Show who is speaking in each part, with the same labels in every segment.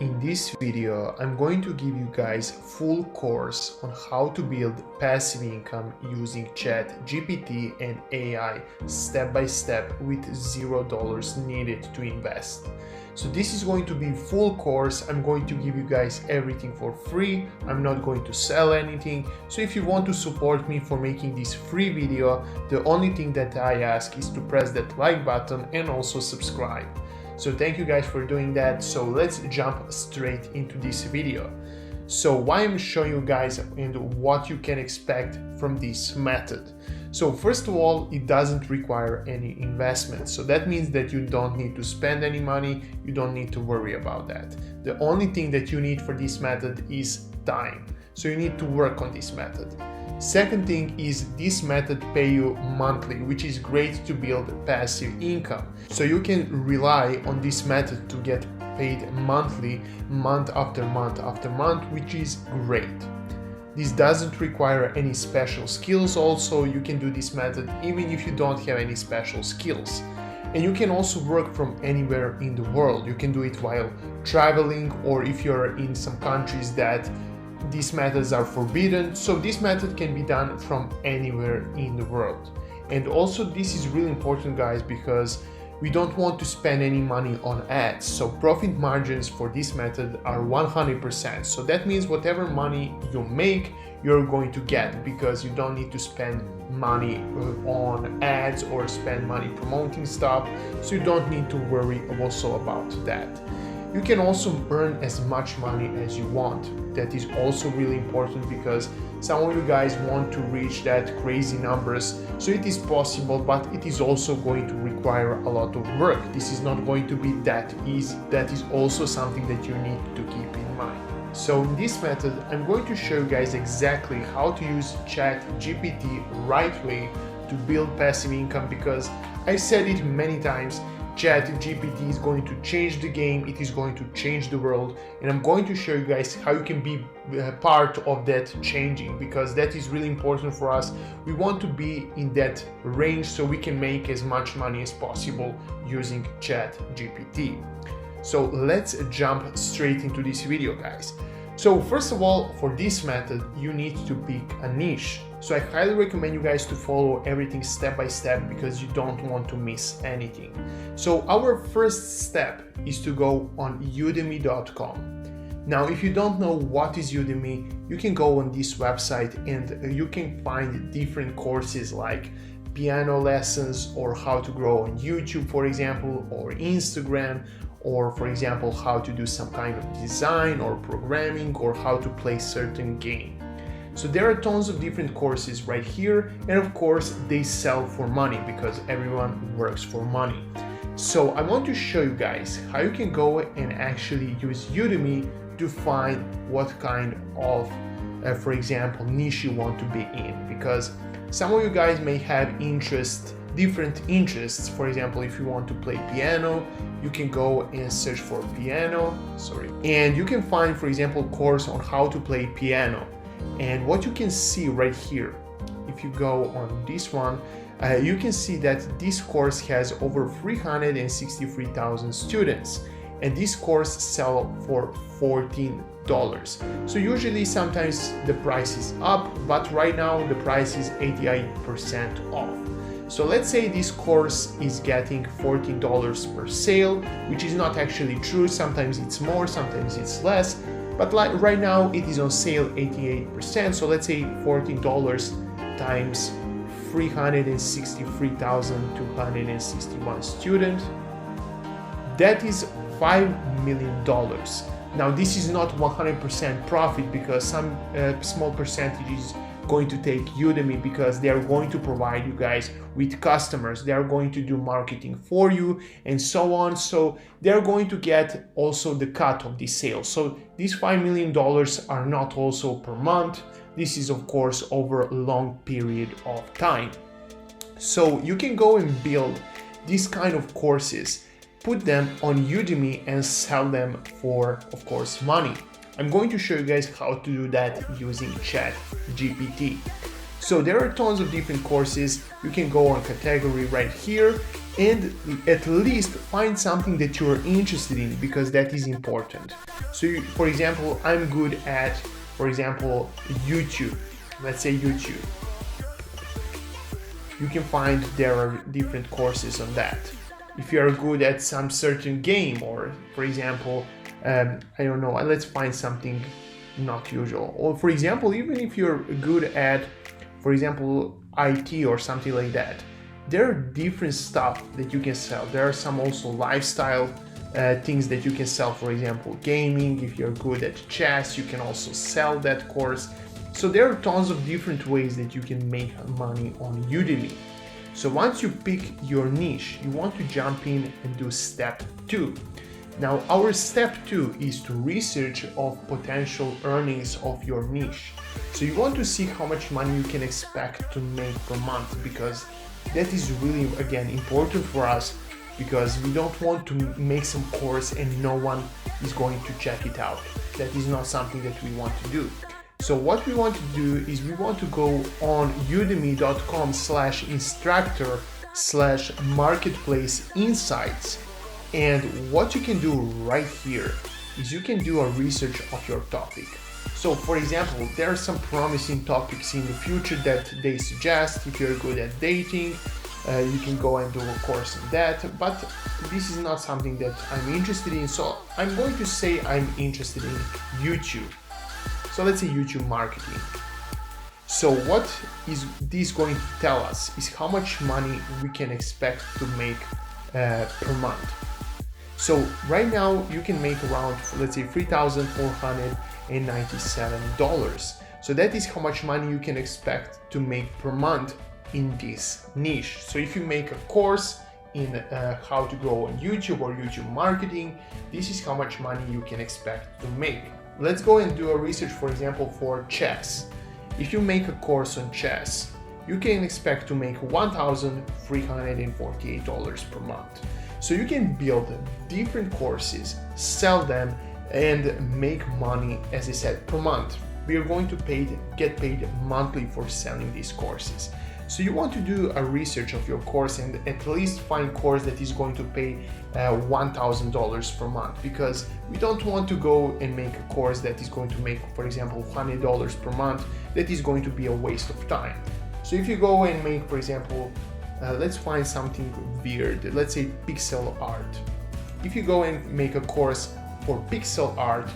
Speaker 1: In this video, I'm going to give you guys full course on how to build passive income using Chat GPT and AI step by step with $0 needed to invest. So this is going to be full course. I'm going to give you guys everything for free. I'm not going to sell anything. So if you want to support me for making this free video, the only thing that I ask is to press that like button and also subscribe. So thank you guys for doing that. So let's jump straight into this video. So why I'm showing you guys and what you can expect from this method. So first of all, it doesn't require any investment. So that means that you don't need to spend any money. You don't need to worry about that. The only thing that you need for this method is time. So you need to work on this method. Second thing is this method pay you monthly, which is great to build passive income. So you can rely on this method to get paid monthly, month after month after month, which is great. This doesn't require any special skills. Also, you can do this method even if you don't have any special skills. And you can also work from anywhere in the world. You can do it while traveling, or if you're in some countries that these methods are forbidden. So this method can be done from anywhere in the world. And also this is really important, guys, because we don't want to spend any money on ads. So profit margins for this method are 100%. So that means whatever money you make, you're going to get, because you don't need to spend money on ads or spend money promoting stuff. So you don't need to worry also about that. You can also earn as much money as you want. That is also really important, because some of you guys want to reach that crazy numbers. So it is possible, but it is also going to require a lot of work. This is not going to be that easy. That is also something that you need to keep in mind. So in this method, I'm going to show you guys exactly how to use Chat GPT right way to build passive income, because I said it many times. Chat GPT is going to change the game, it is going to change the world, and I'm going to show you guys how you can be part of that changing, because that is really important for us. We want to be in that range so we can make as much money as possible using Chat GPT. So let's jump straight into this video, guys. So first of all, for this method, you need to pick a niche. So I highly recommend you guys to follow everything step by step, because you don't want to miss anything. So our first step is to go on udemy.com. Now, if you don't know what is Udemy, you can go on this website and you can find different courses like piano lessons, or how to grow on YouTube, for example, or Instagram, or for example, how to do some kind of design or programming, or how to play certain game. So there are tons of different courses right here, and of course they sell for money, because everyone works for money. So I want to show you guys how you can go and actually use Udemy to find what kind of, for example, niche you want to be in, because some of you guys may have different interests. For example, if you want to play piano, you can go and search for piano, and you can find, for example, course on how to play piano. And what you can see right here, if you go on this one, you can see that this course has over 363,000 students, and this course sell for $14. So usually sometimes the price is up, but right now the price is 88% off. So let's say this course is getting $14 per sale, which is not actually true. Sometimes it's more, sometimes it's less, but like right now it is on sale 88%. So let's say $14 times 363,261 students, that is $5 million. Now this is not 100% profit, because some small percentage is going to take Udemy, because they are going to provide you guys with customers, they are going to do marketing for you and so on. So they're going to get also the cut of the sales. So these $5 million are not also per month. This is of course over a long period of time. So you can go and build these kind of courses, put them on Udemy and sell them for, of course, money. I'm going to show you guys how to do that using Chat GPT. So there are tons of different courses. You can go on category right here and at least find something that you're interested in, because that is important. So for example, I'm good at, for example, YouTube. Let's say YouTube. You can find there are different courses on that. If you are good at some certain game, or for example, I don't know, let's find something not usual. Or for example, even if you're good at, for example, IT or something like that, there are different stuff that you can sell. There are some also lifestyle things that you can sell. For example, gaming. If you're good at chess, you can also sell that course. So there are tons of different ways that you can make money on Udemy. So once you pick your niche, you want to jump in and do step 2. Now our step 2 is to research of potential earnings of your niche. So you want to see how much money you can expect to make per month, because that is really, again, important for us, because we don't want to make some course and no one is going to check it out. That is not something that we want to do. So what we want to do is we want to go on udemy.com/instructor/marketplace insights. And what you can do right here is you can do a research of your topic. So for example, there are some promising topics in the future that they suggest. If you're good at dating, you can go and do a course on that, but this is not something that I'm interested in. So I'm going to say I'm interested in YouTube. So let's say YouTube marketing. So what is this going to tell us is how much money we can expect to make per month. So right now you can make around, let's say, $3,497. So that is how much money you can expect to make per month in this niche. So if you make a course in how to grow on YouTube or YouTube marketing, this is how much money you can expect to make. Let's go and do a research, for example, for chess. If you make a course on chess, you can expect to make $1,348 per month. So you can build different courses, sell them, and make money, as I said, per month. We are going to get paid monthly for selling these courses. So you want to do a research of your course and at least find a course that is going to pay $1,000 per month, because we don't want to go and make a course that is going to make, for example, $100 per month. That is going to be a waste of time. So if you go and make, for example, let's find something weird. Let's say pixel art. If you go and make a course for pixel art,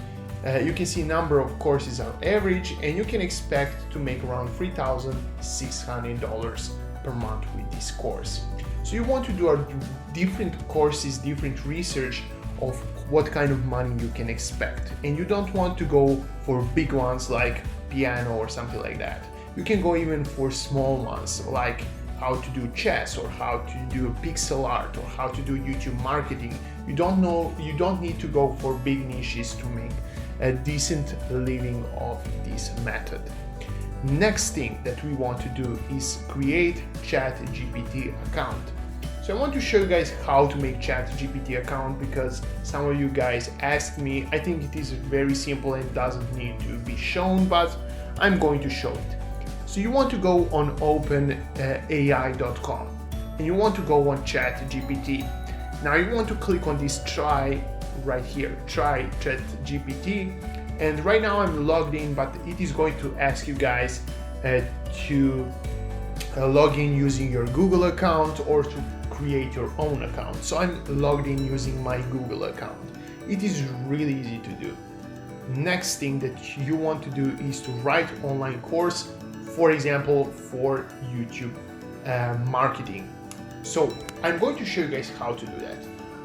Speaker 1: you can see number of courses are average, and you can expect to make around $3,600 per month with this course. So you want to do different courses, different research of what kind of money you can expect. And you don't want to go for big ones like piano or something like that. You can go even for small ones like how to do chess or how to do pixel art or how to do YouTube marketing. You don't need to go for big niches to make a decent living of this method. Next thing that we want to do is create Chat GPT account. So I want to show you guys how to make Chat GPT account, because some of you guys asked me. I think it is very simple and doesn't need to be shown, but I'm going to show it. So you want to go on openai.com and you want to go on Chat GPT. Now you want to click on this try right here, try Chat GPT. And right now I'm logged in, but it is going to ask you guys to log in using your Google account or to create your own account. So I'm logged in using my Google account. It is really easy to do. Next thing that you want to do is to write online course, for example, for YouTube marketing. So I'm going to show you guys how to do that.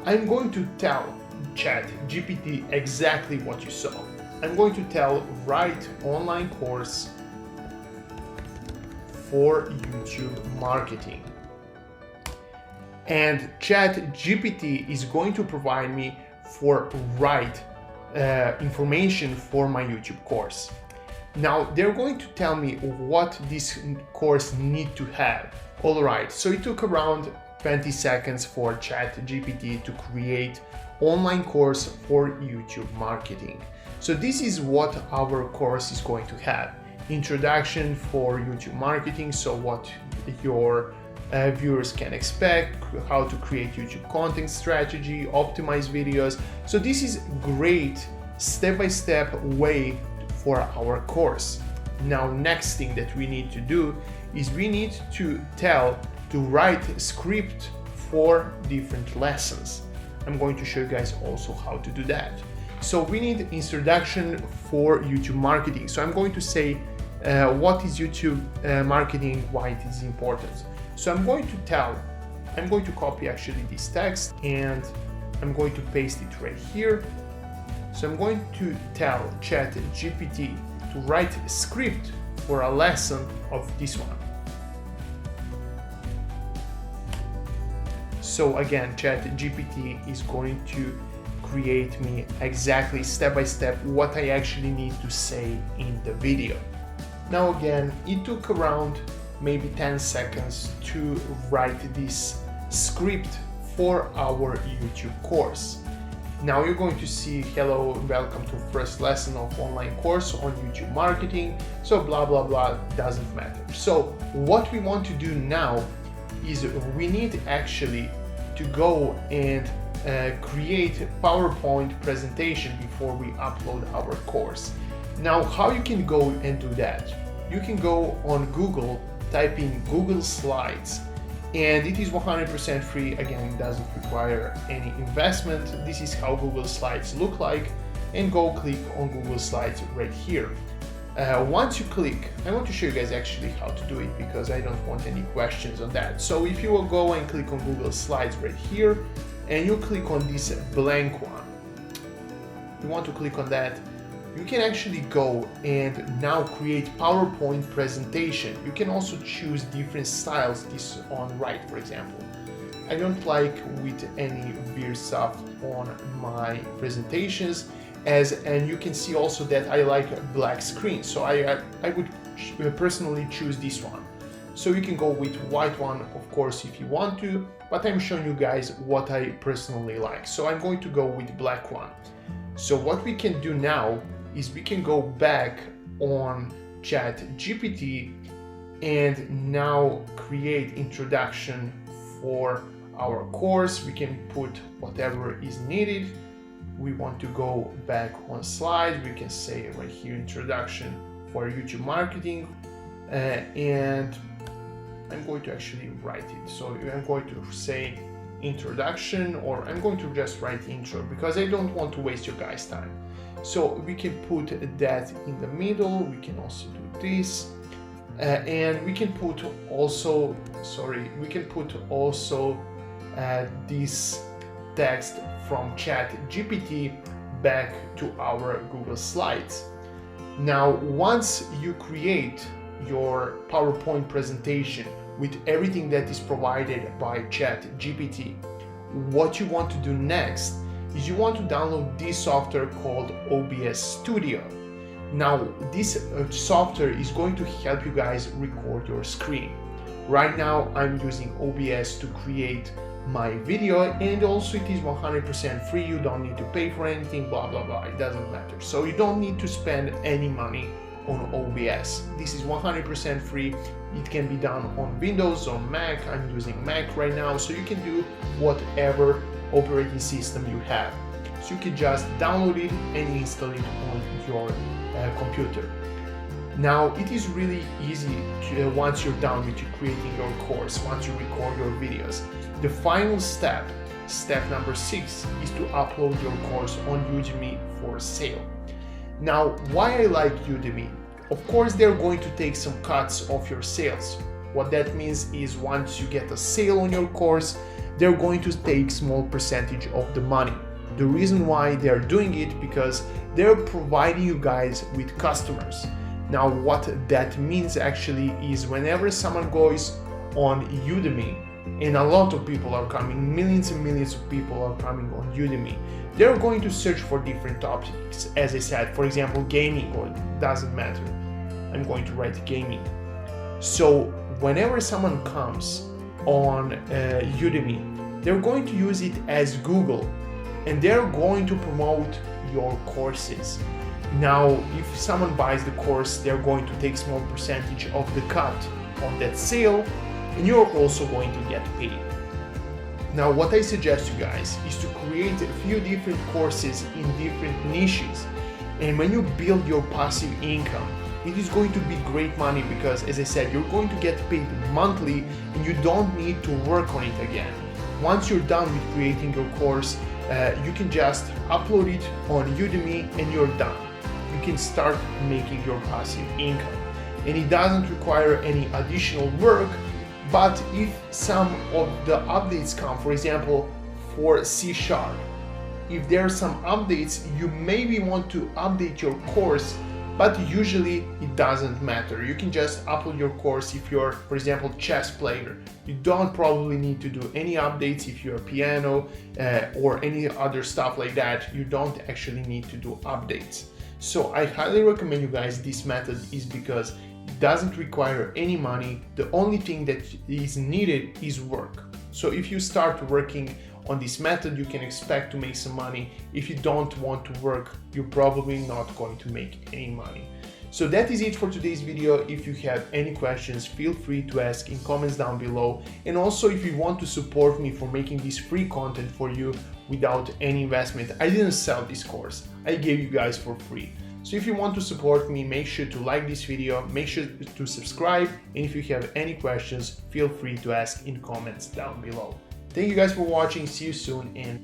Speaker 1: I'm going to tell Chat GPT exactly what you saw. I'm going to tell write online course for YouTube marketing. And Chat GPT is going to provide me for write information for my YouTube course. Now they're going to tell me what this course need to have. All right, so it took around 20 seconds for Chat GPT to create online course for YouTube marketing. So this is what our course is going to have. introduction for YouTube marketing, so what your viewers can expect, how to create YouTube content strategy, optimize videos. So this is great step-by-step way for our course. Now, next thing that we need to do is we need to write a script for different lessons. I'm going to show you guys also how to do that. So we need introduction for YouTube marketing. So I'm going to say what is YouTube marketing, why it is important. So I'm going to copy actually this text and I'm going to paste it right here. So I'm going to tell Chat GPT to write a script for a lesson of this one. So again, Chat GPT is going to create me exactly step by step what I actually need to say in the video. Now again, it took around maybe 10 seconds to write this script for our YouTube course. Now you're going to see, hello, welcome to first lesson of online course on YouTube marketing. So blah, blah, blah, doesn't matter. So what we want to do now is we need actually to go and create a PowerPoint presentation before we upload our course. Now, how you can go and do that? You can go on Google, type in Google Slides, and it is 100% free. Again, it doesn't require any investment. This is how Google Slides look like, and go click on Google Slides right here. Once you click, I want to show you guys actually how to do it because I don't want any questions on that. So if you will go and click on Google Slides right here, and you click on this blank one, you want to click on that, you can actually go and now create PowerPoint presentation. You can also choose different styles, this on right, for example. I don't like with any weird stuff on my presentations, and you can see also that I like a black screen. So I would personally choose this one. So you can go with white one, of course, if you want to, but I'm showing you guys what I personally like. So I'm going to go with black one. So what we can do now is we can go back on Chat GPT and now create introduction for our course. We can put whatever is needed. We want to go back on slides. We can say right here, introduction for YouTube marketing, and I'm going to actually write it. So I'm going to say introduction, or I'm going to just write intro because I don't want to waste your guys' time. So we can put that in the middle. We can also do this, and we can put also, this text from Chat GPT back to our Google Slides. Now, once you create your PowerPoint presentation with everything that is provided by Chat GPT, what you want to do next is you want to download this software called OBS Studio. Now, this software is going to help you guys record your screen. Right now, I'm using OBS to create my video, and also it is 100% free. You don't need to pay for anything, blah, blah, blah. It doesn't matter. So you don't need to spend any money on OBS. This is 100% free. It can be done on Windows, on Mac. I'm using Mac right now, so you can do whatever operating system you have. So you can just download it and install it on your computer. Now, it is really easy to, once you're done with creating your course, once you record your videos. The final step, step number 6, is to upload your course on Udemy for sale. Now, why I like Udemy? Of course, they're going to take some cuts of your sales. What that means is once you get a sale on your course, they're going to take small percentage of the money. The reason why they're doing it, because they're providing you guys with customers. Now, what that means actually is whenever someone goes on Udemy, and a lot of people are coming, millions and millions of people are coming on Udemy, they're going to search for different topics. As I said, for example, gaming, or it doesn't matter. I'm going to write gaming. So whenever someone comes on Udemy, they're going to use it as Google, and they're going to promote your courses. Now, if someone buys the course, they're going to take small percentage of the cut on that sale, and you're also going to get paid. Now, what I suggest you guys is to create a few different courses in different niches. And when you build your passive income, it is going to be great money because, as I said, you're going to get paid monthly and you don't need to work on it again. Once you're done with creating your course, you can just upload it on Udemy and you're done. You can start making your passive income. And it doesn't require any additional work, but if some of the updates come, for example, for C#, if there are some updates, you maybe want to update your course, but usually it doesn't matter. You can just upload your course if you're, for example, chess player. You don't probably need to do any updates if you're piano or any other stuff like that. You don't actually need to do updates. So I highly recommend you guys this method is because it doesn't require any money. The only thing that is needed is work. So if you start working on this method, you can expect to make some money. If you don't want to work, you're probably not going to make any money. So that is it for today's video. If you have any questions, feel free to ask in comments down below. And also, if you want to support me for making this free content for you without any investment, I didn't sell this course. I gave you guys for free. So if you want to support me, make sure to like this video, make sure to subscribe, and if you have any questions, feel free to ask in comments down below. Thank you guys for watching, see you soon, and